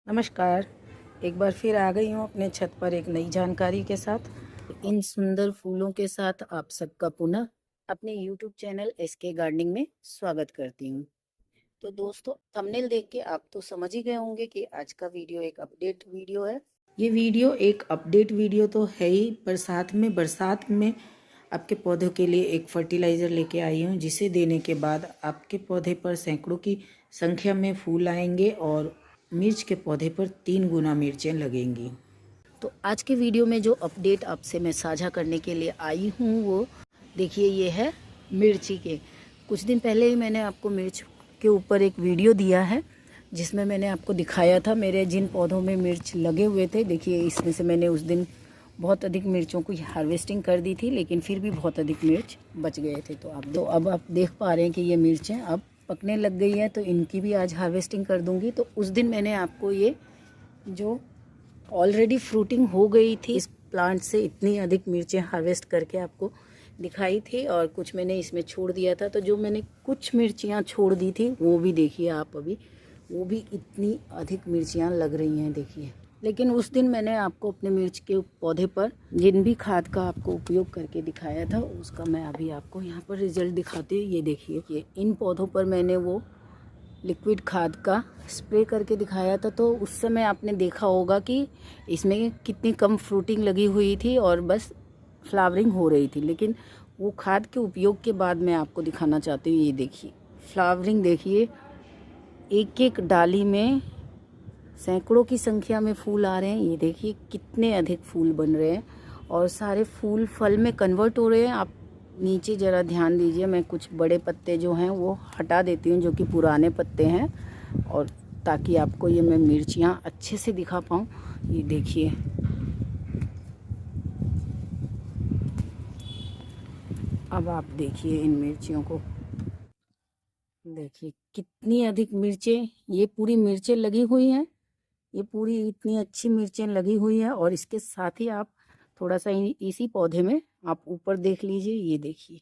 नमस्कार। एक बार फिर आ गई हूँ अपने छत पर एक नई जानकारी के साथ। इन सुंदर फूलों के साथ आप सबका पुनः अपने YouTube चैनल एसके गार्डनिंग में स्वागत करती हूँ। तो दोस्तों, थंबनेल देख के आप तो समझ ही गए होंगे कि आज का वीडियो एक अपडेट वीडियो है। ये वीडियो एक अपडेट वीडियो तो है ही, पर साथ में बरसात में आपके पौधों के लिए एक फर्टिलाइज़र लेके आई हूँ, जिसे देने के बाद आपके पौधे पर सैकड़ों की संख्या में फूल आएंगे और मिर्च के पौधे पर 3 गुना मिर्चें लगेंगी। तो आज के वीडियो में जो अपडेट आपसे मैं साझा करने के लिए आई हूँ वो देखिए, ये है मिर्ची के। कुछ दिन पहले ही मैंने आपको मिर्च के ऊपर एक वीडियो दिया है, जिसमें मैंने आपको दिखाया था मेरे जिन पौधों में मिर्च लगे हुए थे। देखिए, इसमें से मैंने उस दिन बहुत अधिक मिर्चों की हार्वेस्टिंग कर दी थी, लेकिन फिर भी बहुत अधिक मिर्च बच गए थे। तो अब आप देख पा रहे हैं कि ये मिर्चें अब पकने लग गई है, तो इनकी भी आज हार्वेस्टिंग कर दूंगी। तो उस दिन मैंने आपको ये जो ऑलरेडी फ्रूटिंग हो गई थी इस प्लांट से इतनी अधिक मिर्चें हार्वेस्ट करके आपको दिखाई थी, और कुछ मैंने इसमें छोड़ दिया था। तो जो मैंने कुछ मिर्चियाँ छोड़ दी थी वो भी देखिए आप अभी, वो भी इतनी अधिक मिर्चियाँ लग रही हैं, देखिए। लेकिन उस दिन मैंने आपको अपने मिर्च के पौधे पर जिन भी खाद का आपको उपयोग करके दिखाया था, उसका मैं अभी आपको यहाँ पर रिजल्ट दिखाती हूँ। ये देखिए, ये इन पौधों पर मैंने वो लिक्विड खाद का स्प्रे करके दिखाया था। तो उस समय आपने देखा होगा कि इसमें कितनी कम फ्रूटिंग लगी हुई थी और बस फ्लावरिंग हो रही थी। लेकिन वो खाद के उपयोग के बाद मैं आपको दिखाना चाहती हूँ। ये देखिए फ्लावरिंग, देखिए एक एक डाली में सैकड़ों की संख्या में फूल आ रहे हैं। ये देखिए कितने अधिक फूल बन रहे हैं और सारे फूल फल में कन्वर्ट हो रहे हैं। आप नीचे ज़रा ध्यान दीजिए, मैं कुछ बड़े पत्ते जो हैं वो हटा देती हूँ, जो कि पुराने पत्ते हैं, और ताकि आपको ये मैं मिर्चियाँ अच्छे से दिखा पाऊँ। ये देखिए, अब आप देखिए इन मिर्चियों को, देखिए कितनी अधिक मिर्चें, ये पूरी मिर्चें लगी हुई हैं। ये पूरी इतनी अच्छी मिर्चें लगी हुई है। और इसके साथ ही आप थोड़ा सा इसी पौधे में आप ऊपर देख लीजिए, ये देखिए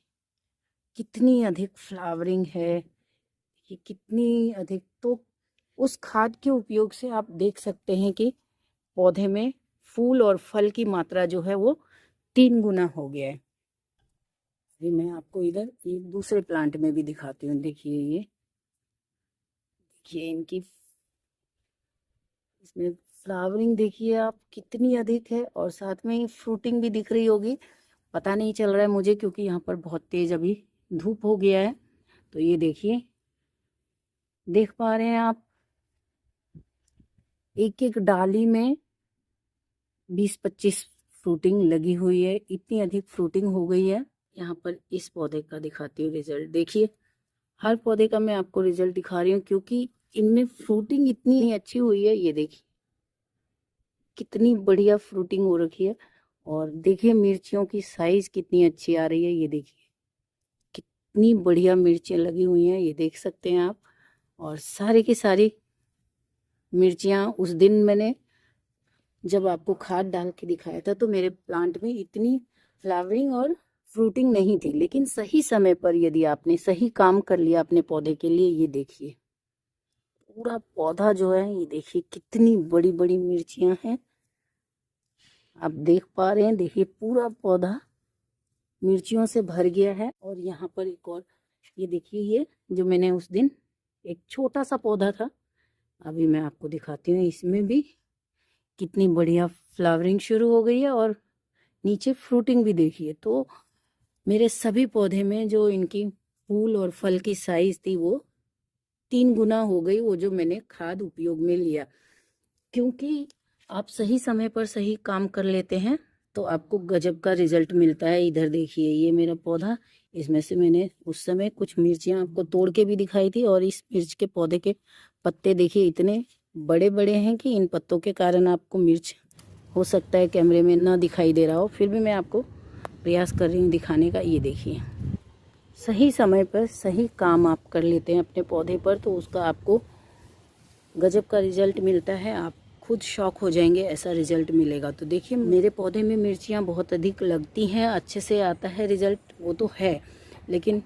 कितनी अधिक फ्लावरिंग है, ये कितनी अधिक। तो उस खाद के उपयोग से आप देख सकते हैं कि पौधे में फूल और फल की मात्रा जो है वो 3 गुना हो गया है। अभी मैं आपको इधर एक दूसरे प्लांट में भी दिखाती हूँ। देखिए, ये देखिए इनकी इसमें फ्लावरिंग देखिए आप कितनी अधिक है, और साथ में ही फ्रूटिंग भी दिख रही होगी। पता नहीं चल रहा है मुझे, क्योंकि यहाँ पर बहुत तेज अभी धूप हो गया है। तो ये देखिए, देख पा रहे हैं आप, एक एक डाली में 20-25 फ्रूटिंग लगी हुई है। इतनी अधिक फ्रूटिंग हो गई है। यहाँ पर इस पौधे का दिखाती हूँ रिजल्ट। देखिए, हर पौधे का मैं आपको रिजल्ट दिखा रही हूँ, क्योंकि इनमें फ्रूटिंग इतनी अच्छी हुई है। ये देखिए कितनी बढ़िया फ्रूटिंग हो रखी है, और देखिए मिर्चियों की साइज कितनी अच्छी आ रही है। ये देखिए कितनी बढ़िया मिर्चियाँ लगी हुई हैं, ये देख सकते हैं आप। और सारी की सारी मिर्चियाँ उस दिन मैंने जब आपको खाद डाल के दिखाया था, तो मेरे प्लांट में इतनी फ्लावरिंग और फ्रूटिंग नहीं थी। लेकिन सही समय पर यदि आपने सही काम कर लिया अपने पौधे के लिए, ये देखिए पूरा पौधा जो है, ये देखिए कितनी बड़ी बड़ी मिर्चियाँ हैं। आप देख पा रहे हैं, देखिए पूरा पौधा मिर्चियों से भर गया है। और यहाँ पर एक और, ये देखिए, ये जो मैंने उस दिन एक छोटा सा पौधा था, अभी मैं आपको दिखाती हूँ। इसमें भी कितनी बढ़िया फ्लावरिंग शुरू हो गई है, और नीचे फ्रूटिंग भी देखिए। तो मेरे सभी पौधे में जो इनकी फूल और फल की साइज थी वो 3 गुना हो गई, वो जो मैंने खाद उपयोग में लिया। क्योंकि आप सही समय पर सही काम कर लेते हैं तो आपको गजब का रिजल्ट मिलता है। इधर देखिए, ये मेरा पौधा, इसमें से मैंने उस समय कुछ मिर्चियाँ आपको तोड़ के भी दिखाई थी। और इस मिर्च के पौधे के पत्ते देखिए इतने बड़े बड़े हैं कि इन पत्तों के कारण आपको मिर्च हो सकता है कैमरे में ना दिखाई दे रहा हो, फिर भी मैं आपको प्रयास कर रही हूँ दिखाने का। ये देखिए, सही समय पर सही काम आप कर लेते हैं अपने पौधे पर, तो उसका आपको गजब का रिजल्ट मिलता है। आप खुद शॉक हो जाएंगे, ऐसा रिजल्ट मिलेगा। तो देखिए, मेरे पौधे में मिर्चियाँ बहुत अधिक लगती हैं, अच्छे से आता है रिजल्ट, वो तो है। लेकिन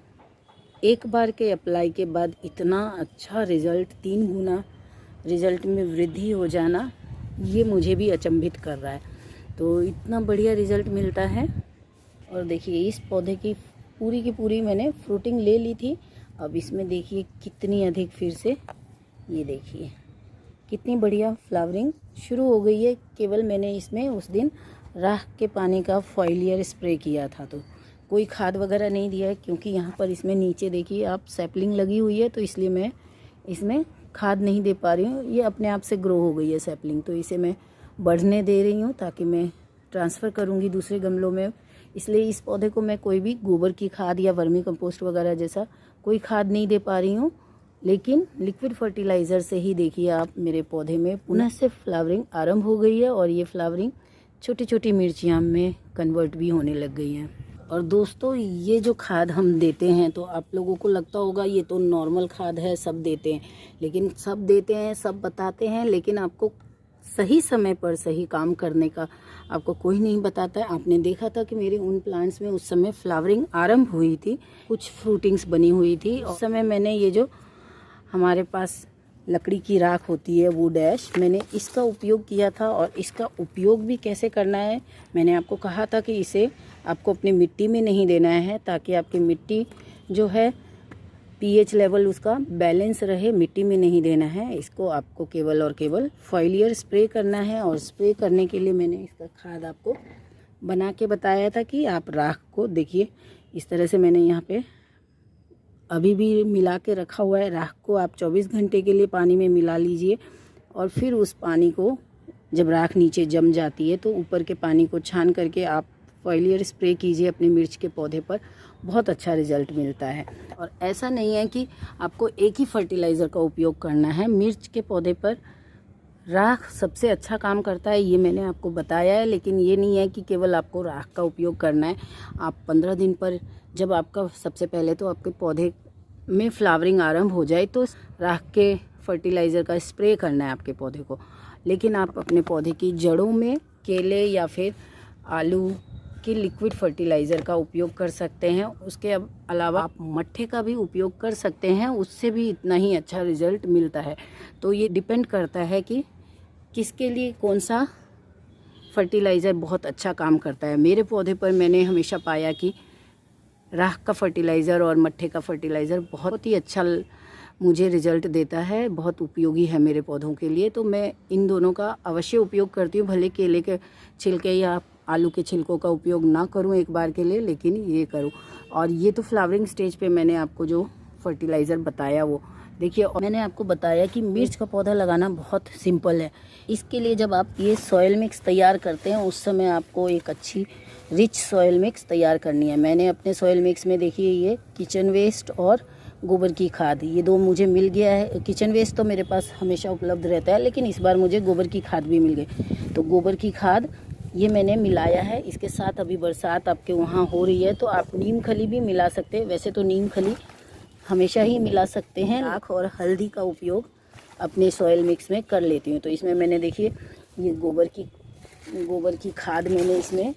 एक बार के अप्लाई के बाद इतना अच्छा रिजल्ट, 3 गुना रिज़ल्ट में वृद्धि हो जाना, ये मुझे भी अचंभित कर रहा है। तो इतना बढ़िया रिज़ल्ट मिलता है। और देखिए इस पौधे की पूरी मैंने फ्रूटिंग ले ली थी। अब इसमें देखिए कितनी अधिक फिर से, ये देखिए कितनी बढ़िया फ्लावरिंग शुरू हो गई है। केवल मैंने इसमें उस दिन राख के पानी का फॉलियर स्प्रे किया था, तो कोई खाद वगैरह नहीं दिया है, क्योंकि यहाँ पर इसमें नीचे देखिए आप सैपलिंग लगी हुई है, तो इसलिए मैं इसमें खाद नहीं दे पा रही हूँ। ये अपने आप से ग्रो हो गई है सैपलिंग, तो इसे मैं बढ़ने दे रही हूँ ताकि मैं ट्रांसफ़र करूँगी दूसरे गमलों में। इसलिए इस पौधे को मैं कोई भी गोबर की खाद या वर्मी कंपोस्ट वगैरह जैसा कोई खाद नहीं दे पा रही हूँ, लेकिन लिक्विड फर्टिलाइज़र से ही देखिए आप मेरे पौधे में पुनः से फ्लावरिंग आरंभ हो गई है। और ये फ्लावरिंग छोटी छोटी मिर्चियाँ में कन्वर्ट भी होने लग गई हैं। और दोस्तों ये जो खाद हम देते हैं, तो आप लोगों को लगता होगा ये तो नॉर्मल खाद है, सब देते हैं, लेकिन सब देते हैं, सब बताते हैं, लेकिन आपको सही समय पर सही काम करने का आपको कोई नहीं बताता है। आपने देखा था कि मेरे उन प्लांट्स में उस समय फ्लावरिंग आरंभ हुई थी, कुछ फ्रूटिंग्स बनी हुई थी। उस समय मैंने ये जो हमारे पास लकड़ी की राख होती है, वो डैश, मैंने इसका उपयोग किया था। और इसका उपयोग भी कैसे करना है, मैंने आपको कहा था कि इसे आपको अपनी मिट्टी में नहीं देना है, ताकि आपकी मिट्टी जो है पीएच लेवल उसका बैलेंस रहे। मिट्टी में नहीं देना है इसको, आपको केवल और केवल फॉलियर स्प्रे करना है। और स्प्रे करने के लिए मैंने इसका खाद आपको बना के बताया था कि आप राख को देखिए इस तरह से मैंने यहाँ पे अभी भी मिला के रखा हुआ है। राख को आप 24 घंटे के लिए पानी में मिला लीजिए, और फिर उस पानी को जब राख नीचे जम जाती है तो ऊपर के पानी को छान करके आप फॉलियर स्प्रे कीजिए अपने मिर्च के पौधे पर, बहुत अच्छा रिजल्ट मिलता है। और ऐसा नहीं है कि आपको एक ही फर्टिलाइज़र का उपयोग करना है, मिर्च के पौधे पर राख सबसे अच्छा काम करता है, ये मैंने आपको बताया है। लेकिन ये नहीं है कि केवल आपको राख का उपयोग करना है। आप 15 दिन पर जब आपका सबसे पहले तो आपके पौधे में फ्लावरिंग आरंभ हो जाए तो राख के फर्टिलाइज़र का स्प्रे करना है आपके पौधे को। लेकिन आप अपने पौधे की जड़ों में केले या फिर आलू की लिक्विड फर्टिलाइज़र का उपयोग कर सकते हैं। उसके अलावा आप मट्ठे का भी उपयोग कर सकते हैं, उससे भी इतना ही अच्छा रिज़ल्ट मिलता है। तो ये डिपेंड करता है कि किसके लिए कौन सा फर्टिलाइज़र बहुत अच्छा काम करता है। मेरे पौधे पर मैंने हमेशा पाया कि राख का फर्टिलाइज़र और मट्ठे का फर्टिलाइज़र बहुत ही अच्छा मुझे रिज़ल्ट देता है, बहुत उपयोगी है मेरे पौधों के लिए। तो मैं इन दोनों का अवश्य उपयोग करती हूँ, भले केले के छिलके या आलू के छिलकों का उपयोग ना करूँ एक बार के लिए, लेकिन ये करूँ। और ये तो फ्लावरिंग स्टेज पे मैंने आपको जो फर्टिलाइज़र बताया वो देखिए। और मैंने आपको बताया कि मिर्च का पौधा लगाना बहुत सिंपल है। इसके लिए जब आप ये सॉइल मिक्स तैयार करते हैं उस समय आपको एक अच्छी रिच सॉइल मिक्स तैयार करनी है। मैंने अपने सॉइल मिक्स में देखिए ये किचन वेस्ट और गोबर की खाद, ये दो मुझे मिल गया है। किचन वेस्ट तो मेरे पास हमेशा उपलब्ध रहता है, लेकिन इस बार मुझे गोबर की खाद भी मिल गई। तो गोबर की खाद ये मैंने मिलाया है। इसके साथ अभी बरसात आपके वहाँ हो रही है तो आप नीम खली भी मिला सकते हैं। वैसे तो नीम खली हमेशा ही मिला सकते हैं। राख और हल्दी का उपयोग अपने सॉइल मिक्स में कर लेती हूँ। तो इसमें मैंने देखिए ये गोबर की खाद मैंने इसमें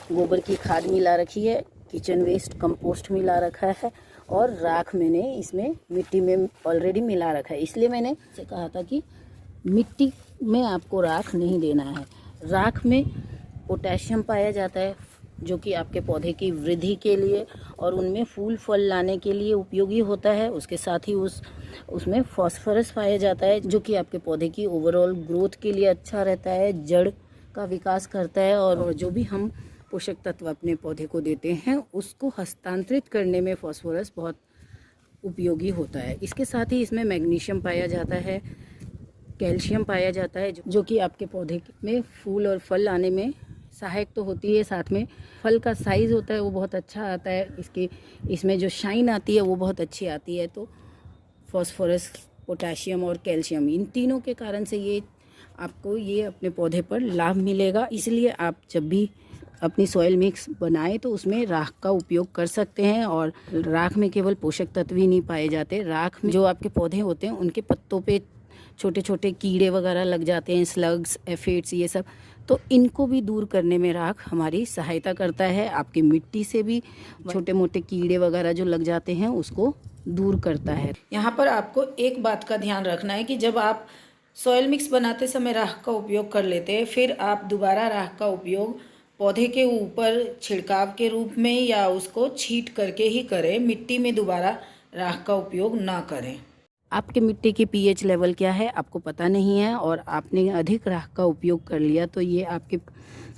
गोबर की खाद मिला रखी है, किचन वेस्ट कंपोस्ट मिला रखा है, और राख मैंने इसमें मिट्टी में ऑलरेडी मिला रखा है। इसलिए मैंने से कहा था कि मिट्टी में आपको राख नहीं देना है। राख में पोटेशियम पाया जाता है जो कि आपके पौधे की वृद्धि के लिए और उनमें फूल फल लाने के लिए उपयोगी होता है। उसके साथ ही उसमें फॉस्फोरस पाया जाता है जो कि आपके पौधे की ओवरऑल ग्रोथ के लिए अच्छा रहता है, जड़ का विकास करता है। और जो भी हम पोषक तत्व अपने पौधे को देते हैं उसको हस्तांतरित करने में फॉस्फोरस बहुत उपयोगी होता है। इसके साथ ही इसमें मैग्नीशियम पाया जाता है, कैल्शियम पाया जाता है जो कि आपके पौधे में फूल और फल आने में सहायक तो होती है। साथ में फल का साइज़ होता है वो बहुत अच्छा आता है, इसमें जो शाइन आती है वो बहुत अच्छी आती है। तो फॉस्फोरस, पोटेशियम और कैल्शियम, इन तीनों के कारण से ये आपको ये अपने पौधे पर लाभ मिलेगा। इसलिए आप जब भी अपनी सॉइल मिक्स बनाएं तो उसमें राख का उपयोग कर सकते हैं। और राख में केवल पोषक तत्व ही नहीं पाए जाते, राख में जो आपके पौधे होते हैं उनके पत्तों पे छोटे छोटे कीड़े वगैरह लग जाते हैं, स्लग्स, एफिड्स, ये सब, तो इनको भी दूर करने में राख हमारी सहायता करता है। आपकी मिट्टी से भी छोटे मोटे कीड़े वगैरह जो लग जाते हैं उसको दूर करता है। यहाँ पर आपको एक बात का ध्यान रखना है कि जब आप सॉइल मिक्स बनाते समय राख का उपयोग कर लेते हैं, फिर आप दोबारा राख का उपयोग पौधे के ऊपर छिड़काव के रूप में या उसको छींट करके ही करें। मिट्टी में दोबारा राख का उपयोग ना करें। आपके मिट्टी की पीएच लेवल क्या है आपको पता नहीं है और आपने अधिक राख का उपयोग कर लिया तो ये आपके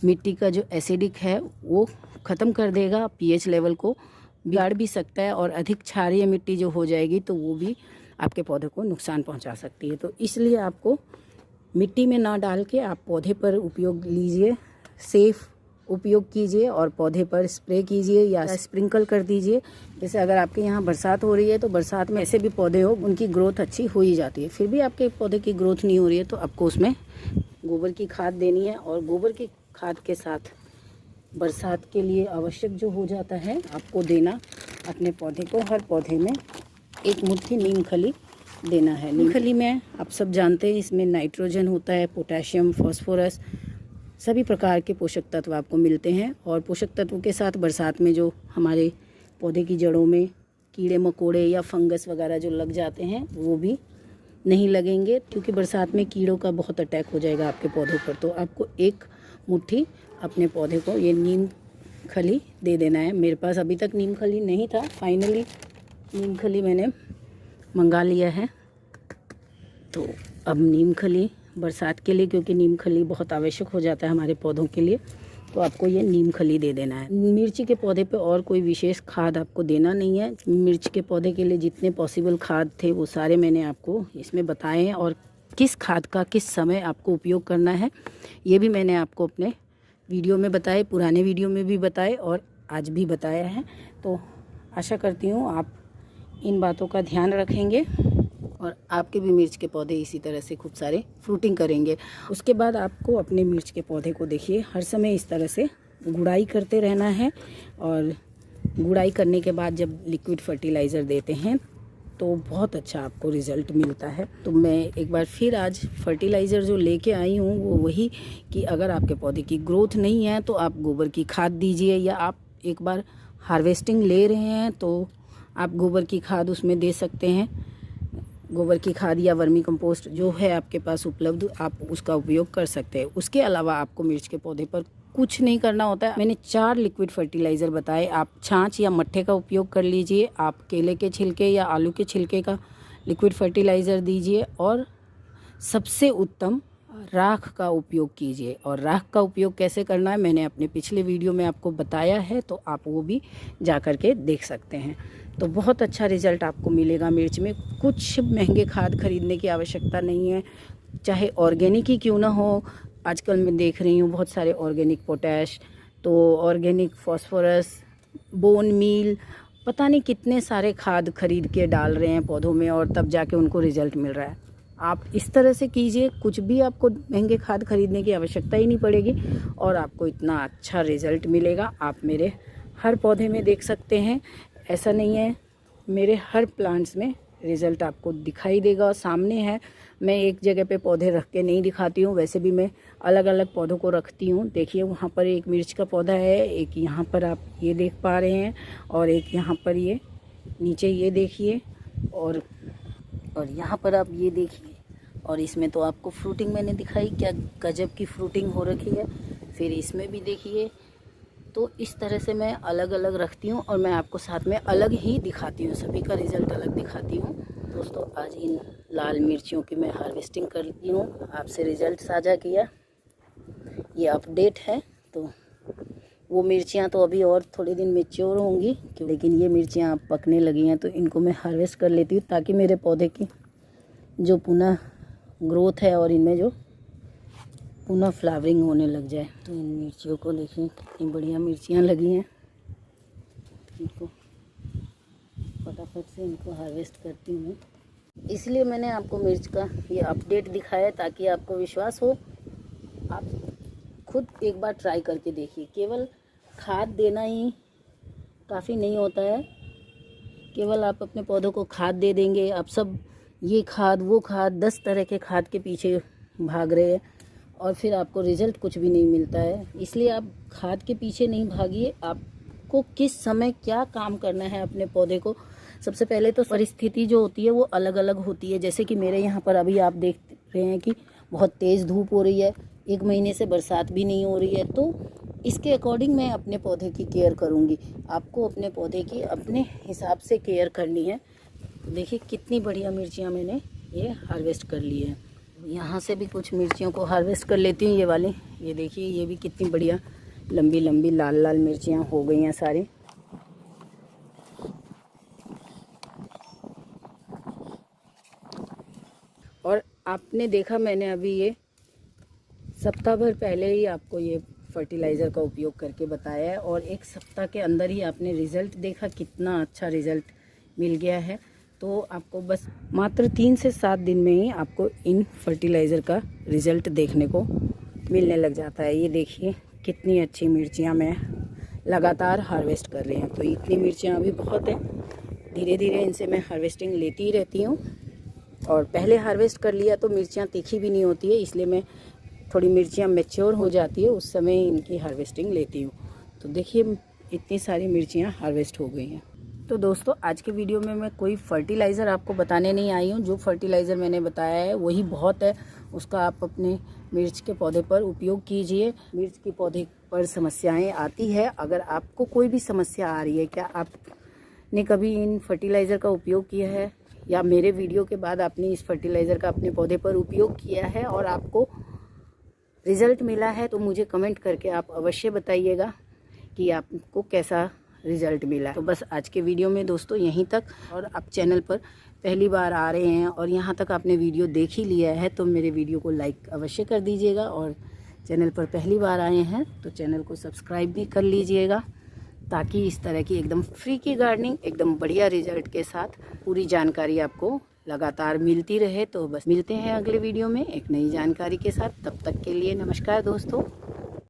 मिट्टी का जो एसिडिक है वो ख़त्म कर देगा, पीएच लेवल को बिगाड़ भी सकता है और अधिक क्षारीय मिट्टी जो हो जाएगी तो वो भी आपके पौधे को नुकसान पहुंचा सकती है। तो इसलिए आपको मिट्टी में ना डाल के आप पौधे पर उपयोग लीजिए, सेफ उपयोग कीजिए और पौधे पर स्प्रे कीजिए या स्प्रिंकल कर दीजिए। जैसे अगर आपके यहाँ बरसात हो रही है तो बरसात में ऐसे भी पौधे हो उनकी ग्रोथ अच्छी हो ही जाती है, फिर भी आपके पौधे की ग्रोथ नहीं हो रही है तो आपको उसमें गोबर की खाद देनी है। और गोबर की खाद के साथ बरसात के लिए आवश्यक जो हो जाता है आपको देना अपने पौधे को, हर पौधे में एक मुट्ठी नीम खली देना है। नीम खली में आप सब जानते हैं इसमें नाइट्रोजन होता है, पोटेशियम, फास्फोरस, सभी प्रकार के पोषक तत्व आपको मिलते हैं। और पोषक तत्वों के साथ बरसात में जो हमारे पौधे की जड़ों में कीड़े मकोड़े या फंगस वगैरह जो लग जाते हैं वो भी नहीं लगेंगे, क्योंकि बरसात में कीड़ों का बहुत अटैक हो जाएगा आपके पौधों पर। तो आपको एक मुट्ठी अपने पौधे को ये नीम खली दे देना है। मेरे पास अभी तक नीम खली नहीं था, फाइनली नीम खली मैंने मंगा लिया है। तो अब नीम खली बरसात के लिए, क्योंकि नीम खली बहुत आवश्यक हो जाता है हमारे पौधों के लिए, तो आपको ये नीम खली दे देना है। मिर्ची के पौधे पे और कोई विशेष खाद आपको देना नहीं है। मिर्च के पौधे के लिए जितने पॉसिबल खाद थे वो सारे मैंने आपको इसमें बताए हैं और किस खाद का किस समय आपको उपयोग करना है ये भी मैंने आपको अपने वीडियो में बताए, पुराने वीडियो में भी बताए और आज भी बताया है। तो आशा करती हूँ आप इन बातों का ध्यान रखेंगे और आपके भी मिर्च के पौधे इसी तरह से खूब सारे फ्रूटिंग करेंगे। उसके बाद आपको अपने मिर्च के पौधे को देखिए हर समय इस तरह से गुड़ाई करते रहना है और गुड़ाई करने के बाद जब लिक्विड फर्टिलाइज़र देते हैं तो बहुत अच्छा आपको रिज़ल्ट मिलता है। तो मैं एक बार फिर आज फर्टिलाइज़र जो लेके आई हूँ वो वही कि अगर आपके पौधे की ग्रोथ नहीं है तो आप गोबर की खाद दीजिए, या आप एक बार हार्वेस्टिंग ले रहे हैं तो आप गोबर की खाद उसमें दे सकते हैं। गोबर की खाद या वर्मी कंपोस्ट जो है आपके पास उपलब्ध आप उसका उपयोग कर सकते हैं। उसके अलावा आपको मिर्च के पौधे पर कुछ नहीं करना होता है। मैंने 4 लिक्विड फर्टिलाइज़र बताए, आप छाछ या मट्ठे का उपयोग कर लीजिए, आप केले के छिलके या आलू के छिलके का लिक्विड फर्टिलाइज़र दीजिए और सबसे उत्तम राख का उपयोग कीजिए। और राख का उपयोग कैसे करना है मैंने अपने पिछले वीडियो में आपको बताया है, तो आप वो भी जा कर के देख सकते हैं। तो बहुत अच्छा रिज़ल्ट आपको मिलेगा मिर्च में। कुछ महंगे खाद खरीदने की आवश्यकता नहीं है, चाहे ऑर्गेनिक ही क्यों ना हो। आजकल मैं देख रही हूँ बहुत सारे ऑर्गेनिक पोटैश, तो ऑर्गेनिक फॉस्फोरस, बोन मील, पता नहीं कितने सारे खाद खरीद के डाल रहे हैं पौधों में और तब जाके उनको रिज़ल्ट मिल रहा है। आप इस तरह से कीजिए, कुछ भी आपको महंगे खाद खरीदने की आवश्यकता ही नहीं पड़ेगी और आपको इतना अच्छा रिज़ल्ट मिलेगा। आप मेरे हर पौधे में देख सकते हैं, ऐसा नहीं है, मेरे हर प्लांट्स में रिज़ल्ट आपको दिखाई देगा, सामने है। मैं एक जगह पे पौधे रख के नहीं दिखाती हूँ, वैसे भी मैं अलग अलग पौधों को रखती हूँ। देखिए वहाँ पर एक मिर्च का पौधा है, एक यहाँ पर आप ये देख पा रहे हैं और एक यहाँ पर ये नीचे ये देखिए और यहाँ पर आप ये देखिए। और इसमें तो आपको फ्रूटिंग मैंने दिखाई, क्या गजब की फ्रूटिंग हो रखी है। फिर इसमें भी देखिए। तो इस तरह से मैं अलग अलग रखती हूँ और मैं आपको साथ में अलग ही दिखाती हूँ, सभी का रिज़ल्ट अलग दिखाती हूँ। दोस्तों आज इन लाल मिर्चियों की मैं हार्वेस्टिंग करती हूँ, आपसे रिज़ल्ट साझा किया, ये अपडेट है। तो वो मिर्चियाँ तो अभी और थोड़े दिन मैच्योर होंगी, लेकिन ये मिर्चियाँ अब पकने लगी हैं तो इनको मैं हार्वेस्ट कर लेती हूँ ताकि मेरे पौधे की जो पुनः ग्रोथ है और इनमें जो पुनः फ्लावरिंग होने लग जाए। तो इन मिर्चियों को देखिए कितनी बढ़िया मिर्चियाँ लगी हैं, इनको फटाफट से इनको हार्वेस्ट करती हूँ। इसलिए मैंने आपको मिर्च का ये अपडेट दिखाया ताकि आपको विश्वास हो। आप खुद एक बार ट्राई करके देखिए। केवल खाद देना ही काफ़ी नहीं होता है, केवल आप अपने पौधों को खाद दे देंगे, आप सब ये खाद वो खाद 10 तरह के खाद के पीछे भाग रहे हैं और फिर आपको रिज़ल्ट कुछ भी नहीं मिलता है। इसलिए आप खाद के पीछे नहीं भागिए, आपको किस समय क्या काम करना है अपने पौधे को सबसे पहले तो परिस्थिति जो होती है वो अलग अलग होती है। जैसे कि मेरे यहाँ पर अभी आप देख रहे हैं कि बहुत तेज़ धूप हो रही है, 1 महीने से बरसात भी नहीं हो रही है, तो इसके अकॉर्डिंग मैं अपने पौधे की केयर करूँगी। आपको अपने पौधे की अपने हिसाब से केयर करनी है। देखिए कितनी बढ़िया मिर्चियाँ मैंने ये हार्वेस्ट कर ली है। यहाँ से भी कुछ मिर्चियों को हार्वेस्ट कर लेती हूँ। ये वाली, ये देखिए, ये भी कितनी बढ़िया लंबी लंबी लाल लाल मिर्चियाँ हो गई हैं सारी। और आपने देखा, मैंने अभी ये सप्ताह भर पहले ही आपको ये फर्टिलाइज़र का उपयोग करके बताया है, और 1 सप्ताह के अंदर ही आपने रिज़ल्ट देखा, कितना अच्छा रिज़ल्ट मिल गया है। तो आपको बस मात्र 3 से 7 दिन में ही आपको इन फर्टिलाइज़र का रिज़ल्ट देखने को मिलने लग जाता है। ये देखिए कितनी अच्छी मिर्चियाँ मैं लगातार हार्वेस्ट कर रही हूँ। तो इतनी मिर्चियाँ अभी बहुत है, धीरे धीरे इनसे मैं हार्वेस्टिंग लेती ही रहती हूँ। और पहले हार्वेस्ट कर लिया तो मिर्चियाँ तीखी भी नहीं होती है, इसलिए मैं थोड़ी मिर्चियाँ मैच्योर हो जाती है उस समय इनकी हार्वेस्टिंग लेती हूँ। तो देखिए इतनी सारी मिर्चियाँ हार्वेस्ट हो गई हैं। तो दोस्तों, आज के वीडियो में मैं कोई फर्टिलाइज़र आपको बताने नहीं आई हूँ। जो फर्टिलाइज़र मैंने बताया है वही बहुत है, उसका आप अपने मिर्च के पौधे पर उपयोग कीजिए। मिर्च के पौधे पर समस्याएं आती है, अगर आपको कोई भी समस्या आ रही है, क्या आपने कभी इन फर्टिलाइज़र का उपयोग किया है, या मेरे वीडियो के बाद आपने इस फर्टिलाइज़र का अपने पौधे पर उपयोग किया है और आपको रिज़ल्ट मिला है, तो मुझे कमेंट करके आप अवश्य बताइएगा कि आपको कैसा रिज़ल्ट मिला। तो बस आज के वीडियो में दोस्तों यहीं तक। और आप चैनल पर पहली बार आ रहे हैं और यहाँ तक आपने वीडियो देख ही लिया है, तो मेरे वीडियो को लाइक अवश्य कर दीजिएगा, और चैनल पर पहली बार आए हैं तो चैनल को सब्सक्राइब भी कर लीजिएगा, ताकि इस तरह की एकदम फ्री की गार्डनिंग, एकदम बढ़िया रिजल्ट के साथ पूरी जानकारी आपको लगातार मिलती रहे। तो बस मिलते हैं अगले वीडियो में एक नई जानकारी के साथ। तब तक के लिए नमस्कार दोस्तों।